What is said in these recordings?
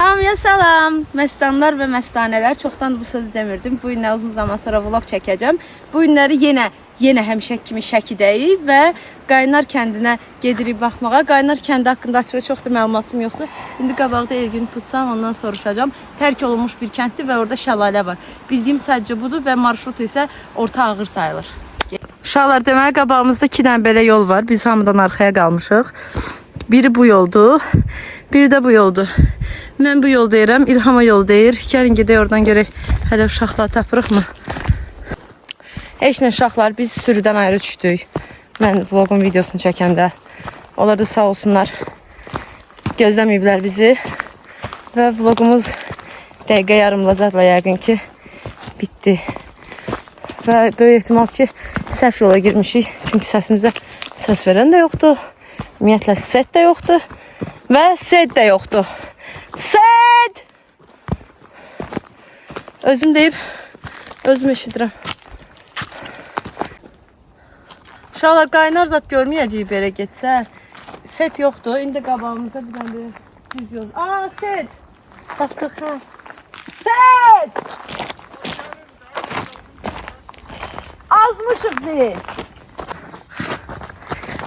Hamıya salam, məstanlar və məstanələr. Çoxdan bu söz demirdim. Bu günlər uzun zaman sonra vlog çəkəcəm. Bu günləri yenə həmişə kimi Şəkidəyik və Qaynar kəndinə gedirik baxmağa. Qaynar kəndi haqqında açığı çox da məlumatım yoxdur. İndi qabaqda Elgini tutsam, ondan soruşacağım. Tərk olunmuş bir kənddir və orada şəlalə var. Bildiyim sadəcə budur və marşrut isə orta ağır sayılır. Uşaqlar, deməli qabağımızda 2 dənə belə yol var. Biz hamıdan arxaya qalmışıq. Biri bu yoldur, biri də bu yoldur. Mən bu yol deyirəm, İlhama yol deyir. Gəlin gedək oradan görək. Hələ uşaqlar tapırıq mı? Heç nə uşaqlar, biz sürüdən ayrı düşdük. Mən vlogun videosunu çəkəndə. Onlar da sağ olsunlar. Gözləməyiblər bizi. Və vlogumuz dəqiqə yarımlacaqla yəqin ki bitdi. Və böyük ehtimal ki səhv yola girmişik. Çünki səsimizə səs verən də yoxdur. Ümumiyyətlə set də yoxdur. Və set də yoxdur. Set! Özüm deyib, özüm eşidirəm. Uşaqlar, qaynar zat görməyəcəyik belə getsə. Set yoxdur. İndi qabağımıza bir dənə düz yol. Aa, set! Tapdıq, hə. Set! Azmışıq biz.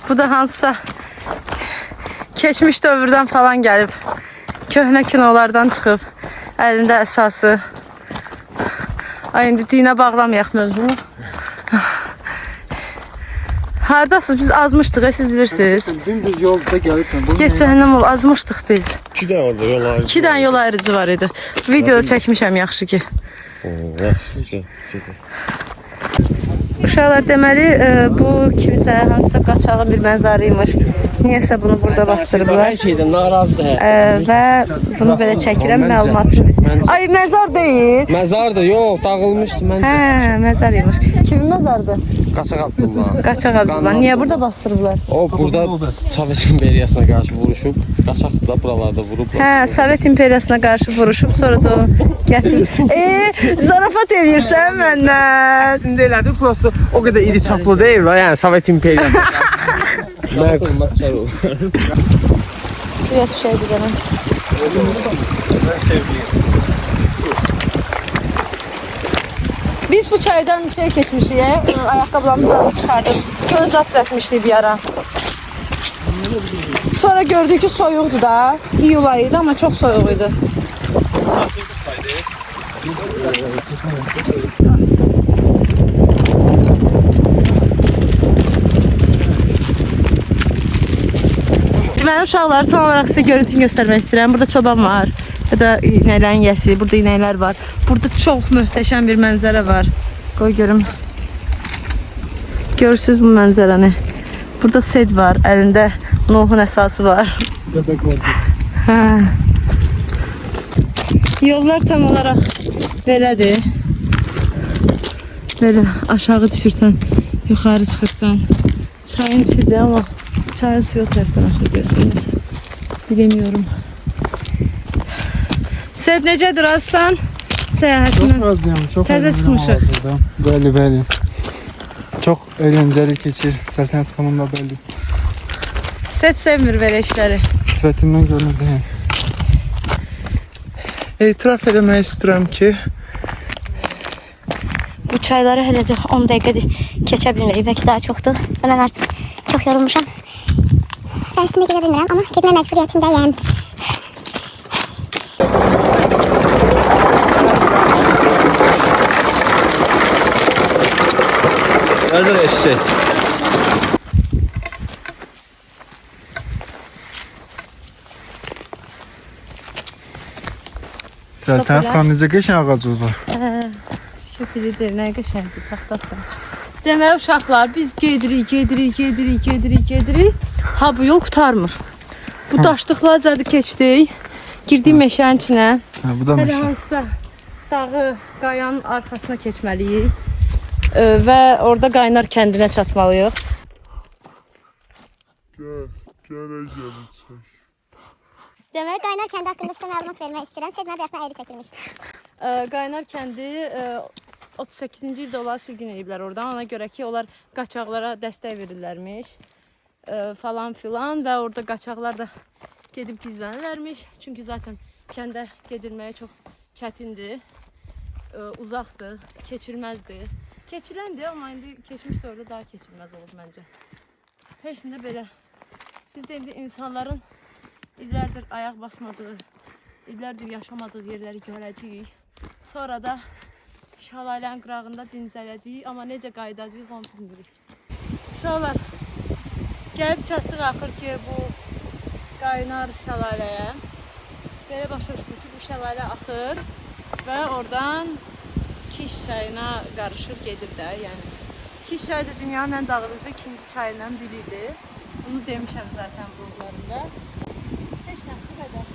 Bu da hansısa keçmiş dövrdən falan gəlib. Köhnə kinolardan çıxıb. Əlində əsası. Ay, indi dinə bağlamayaq mövzunu. Haradasınız? Biz azmışdıq, siz bilirsiniz. Dümdüz yolda gəlirsən. Geç cəhənnəm ol, azmışdıq biz. 2 dənə orada yol ayrıcı. 2 dənə yol ayrıcı var idi. Videoda çəkmişəm, yaxşı ki. Uşaqlar, deməli bu kimsə hansısa qaçağın bir mənzarıymış. Niyəsə bunu burada bastırdılar. Hər şeydən narazıdır. Və bunu belə çəkirəm, məlumatını biz. Ay, məzar deyil. Məzardır, yox, dağılmışdı. Hə, məzarıymış. Kimin məzardır? Qaçaq Abdullah. Qaçaq Abdullah. Niyə burada bastırdılar? O, burada Sovet İmperiyasına qarşı vuruşub. Qaçaq da buralarda vurub. Hə, Sovet İmperiyasına qarşı vuruşub, sonra da o gətirib. Zarafat edirsən məndən. Əslində elədi, prosto o qədər iri çaplı deyil, yəni Sovet İmperiyasına qarşı. Məqulmat çay olur. Suya düşək bir dənə. Biz bu çaydan keçmişik, ayaqqabılarımızı çıxardık. Göz zat düzəltmişdik bir ara. Sonra gördük ki soyuqdur da. İyul ayıydı ama çok soyuq idi. Mən uşaqları son olaraq sizə görüntünü göstərmək istəyirəm. Burada çoban var. Ya da inəklərin yəsi. Burada inəklər var. Burada çox möhtəşəm bir mənzərə var. Qoy görüm. Görürsünüz bu mənzərəni. Burada sed var. Əlində Nuhun əsası var. Hə. Yollar tam olaraq belədir. Belə aşağı düşürsən, yuxarı çıxırsan. Çayın içidir ama çayın suyu o tərəfdən aşağı görsünüz. Bilemiyorum. Sed necədir Aslan? Səyahətindən. Çok razıyım. Çok Təzə çıxmışıq. Bəli. Çok eğlenceli keçir. Səltənət xanım da bəli. Sed sevmir belə işləri. Sifətimdən görünür deyim. İtiraf eləmək istəyirəm ki, bu çayları hələ də 10 dəqiqədir keçə bilmirik. Bəlkə daha çoxdur. Mən artıq çox yorulmuşam. Əslində gedə bilmirəm, amma getmə məcburiyyətindəyəm. nədir eşək? Səltənət xanım necə qəşəng ağacınız var. Şəkilidir, nə qəşəngdir, taxtatdır. Deməli uşaqlar, biz gedirik. Ha, bu yol qutarmır. Bu daşlıqlar zədi keçdik. Girdik meşənin içinə. Hə, bu da Hələ meşə. hansısa dağı, qayanın arxasına keçməliyik. Və orada Qaynar kəndinə çatmalıyıq. Deməli, Qaynar kəndi haqqında sizə məlumat vermək istəyirəm. Sedmə bir ayrı çəkilmiş. Qaynar kəndi 38-ci ildə onlar sürgün ediblər oradan. Ona görə ki, onlar qaçaqlara dəstək verirlərmiş. Falan filan və orada qaçaqlar da gedib gizlənirlərmiş. Çünki zaten kəndə gedilməyə çox çətindir, uzaqdır, keçilməzdir. Keçiləndir, amma indi keçmiş dövrdə daha keçilməz olub məncə. Heç nə belə. Biz də indi insanların illərdir ayaq basmadığı, illərdir yaşamadığı yerləri görəcəyik. Sonra da şəlalənin qırağında dincələcəyik, amma necə qayıdacağıq onu bilmirik. Uşaqlar, gəlib çatdıq axır ki bu qaynar şəlaləyə. Belə başa düşdük ki bu şəlalə axır və oradan Kiş çayına qarışır gedir də. Yəni Kiş çayı da dünyanın ən dağıdıcı ikinci çayından biridir. Bunu demişəm zaten vloglarımda. Heç nə, bu qədər.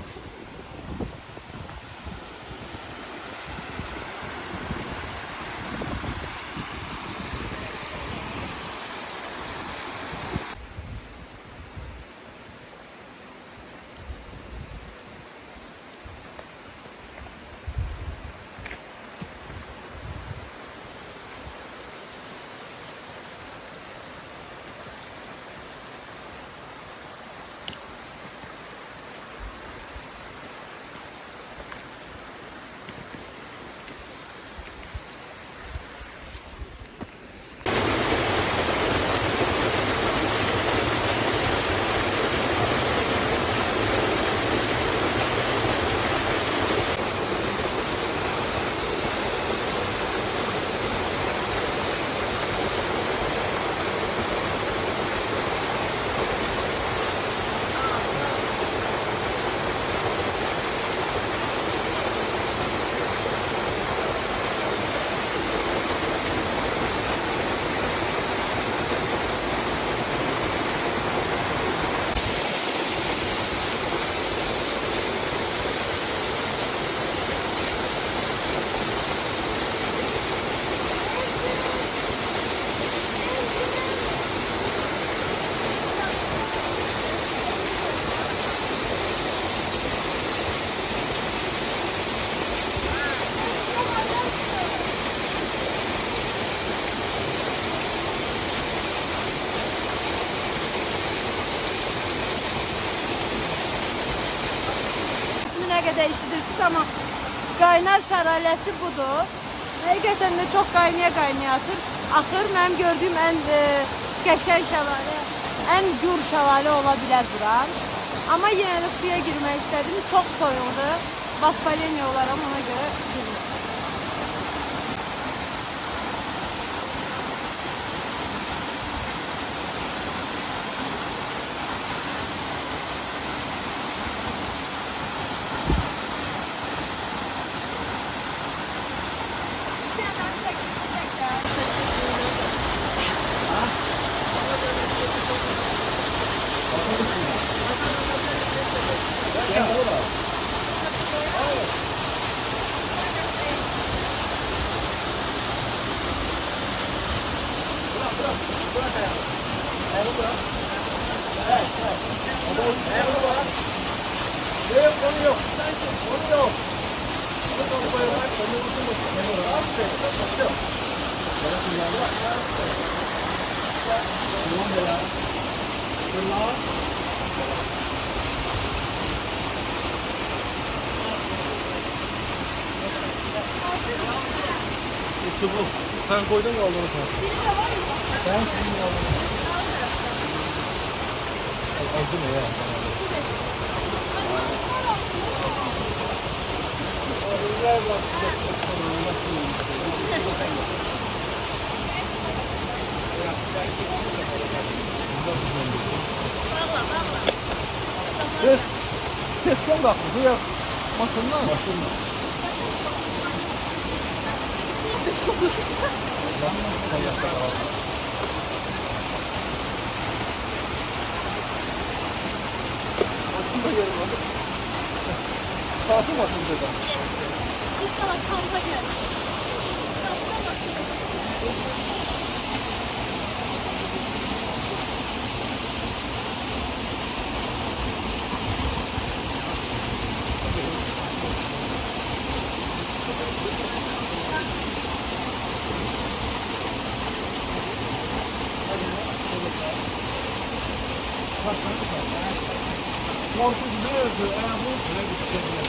Nə qədər işidirsiniz, amma qaynar şəlaləsi budur. Həqiqətən də çox qaynaya axır. Mənim gördüyüm ən qəşəng şəlalə, ən gür şəlalə ola bilər bura. Amma yenə də suya girmək istədim. Çox soyuqdur. Vaspaleniya olaram, ona görə girdim. Sen koydun mu aldığını sen? Sen senin aldığını. Aldın mı ya? Ses bak, bu ya. Maşından. Aslında yerim oldu. Saati mi atın burada? İnşallah kampa gel. Korkunç ne yazıyor? Bu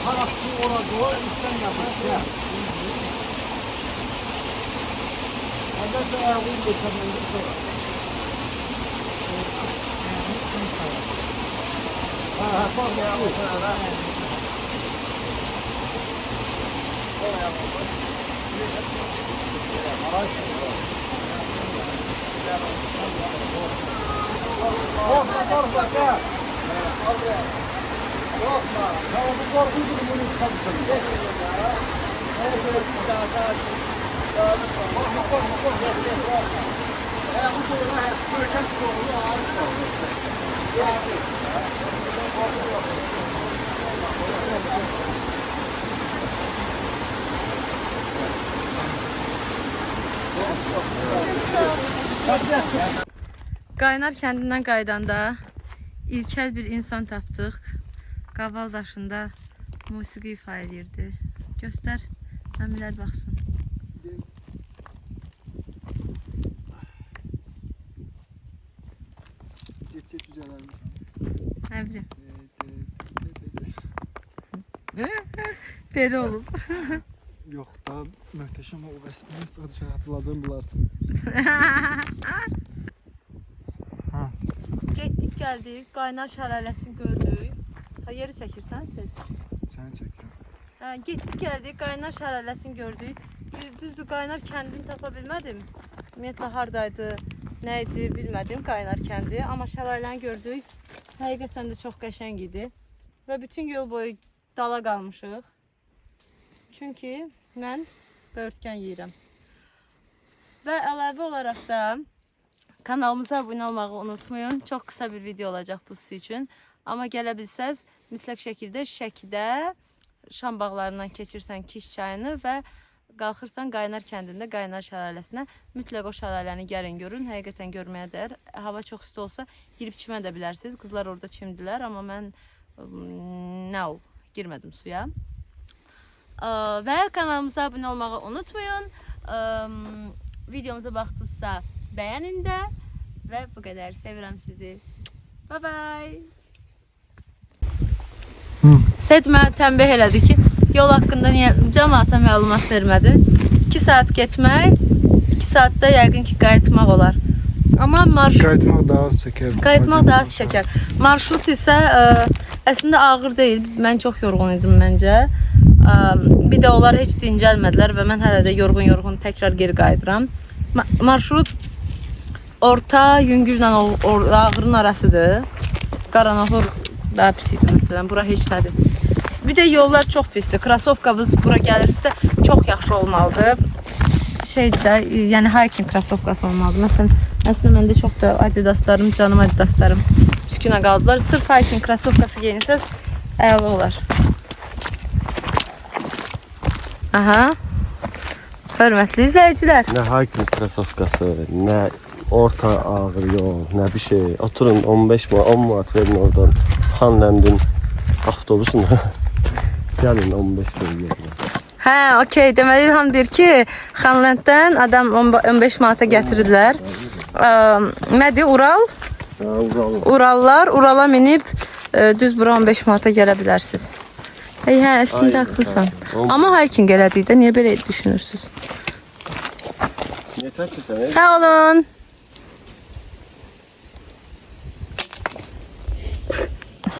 Qaynar kəndindən qaydanda ilkel bir insan tapdıq. Qaval daşında musiqi ifa edirdi. Göstər, əmilər baxsın. Cep cücelerimiz. Nə bilim. Belə olub. Yok, daha möhtəşəm o bəsini sadece hatırladığım bunlardı. Getdik, gəldik, qaynar şəlaləsini gördük. Ha, yeri çəkirsən, Seyid? Səni çəkirəm. Hə, getdik, gəldik, qaynar şəlaləsini gördük. Düzdür, qaynar kəndini tapa bilmədim. Ümumiyyətlə, hardaydı, nə idi bilmədim qaynar kəndi. Amma şəlaləni gördük. Həqiqətən də çox qəşəng idi. Və bütün yol boyu dala qalmışıq. Çünki mən böğürtən yeyirəm. Və əlavə olaraq da kanalımıza abunə olmağı unutmayın. Çox qısa bir video olacaq bu sizin üçün. Amma gələ bilsəz, mütləq şəkildə Şəkidə Şam bağlarından keçirsən Kiş çayını və qalxırsan Qaynar kəndində Qaynar şəlaləsinə. Mütləq o şəlaləni gəlin görün. Həqiqətən görməyə dəyər. Hava çox isti olsa girib çimə də bilərsiniz. Qızlar orada çimdilər, amma mən girmədim suya. Və kanalımıza abunə olmağı unutmayın. Videomuza baxdınızsa bəyənin də və bu qədər. Sevirəm sizi. Bye bye. Seyid mənə tənbih elədi ki, yol haqqında niyə cəmaata məlumat vermədi? 2 saat getmək, 2 saatda yəqin ki qayıtmaq olar. Amma marşrut... Qayıtmaq daha az çəkər. Qayıtmaq daha az çəkər. Marşrut isə əslində ağır deyil. Mən çox yorğun idim məncə. Bir də onlar heç dincəlmədilər və mən hələ də yorğun təkrar geri qayıdıram. Marşrut orta yüngüllə ağırın arasıdır. Qaranoğur daha pis idi məsələn. Bura heç nədir. Bir də yollar çox pisdir. Krasovkavız bura gəlirsə çox yaxşı olmalıdır. Yəni hiking krasovkası olmalıdır. Məsələn, əslində məndə çox da adidaslarım, canım adidaslarım üskünə qaldılar. Sırf hiking krasovkası geyinirsəz əla olar. Aha. Hörmətli izləyicilər. Nə hiking krasovkası, nə orta ağır yol, nə bir şey. Oturun 10 manat verin oradan Xanləndin avtobusuna. Gəlin 15 verin. Hə, okey. Deməli İlham deyir ki, Xanlənddən adam 15 manata gətirdilər. Nədir? Ural? Urallar. Urala minib düz bura 15 manata gələ bilərsiniz. Hə, əslində haqlısan. Amma hiking elədikdə niyə belə düşünürsünüz? Yetər ki sənə. Sağ olun.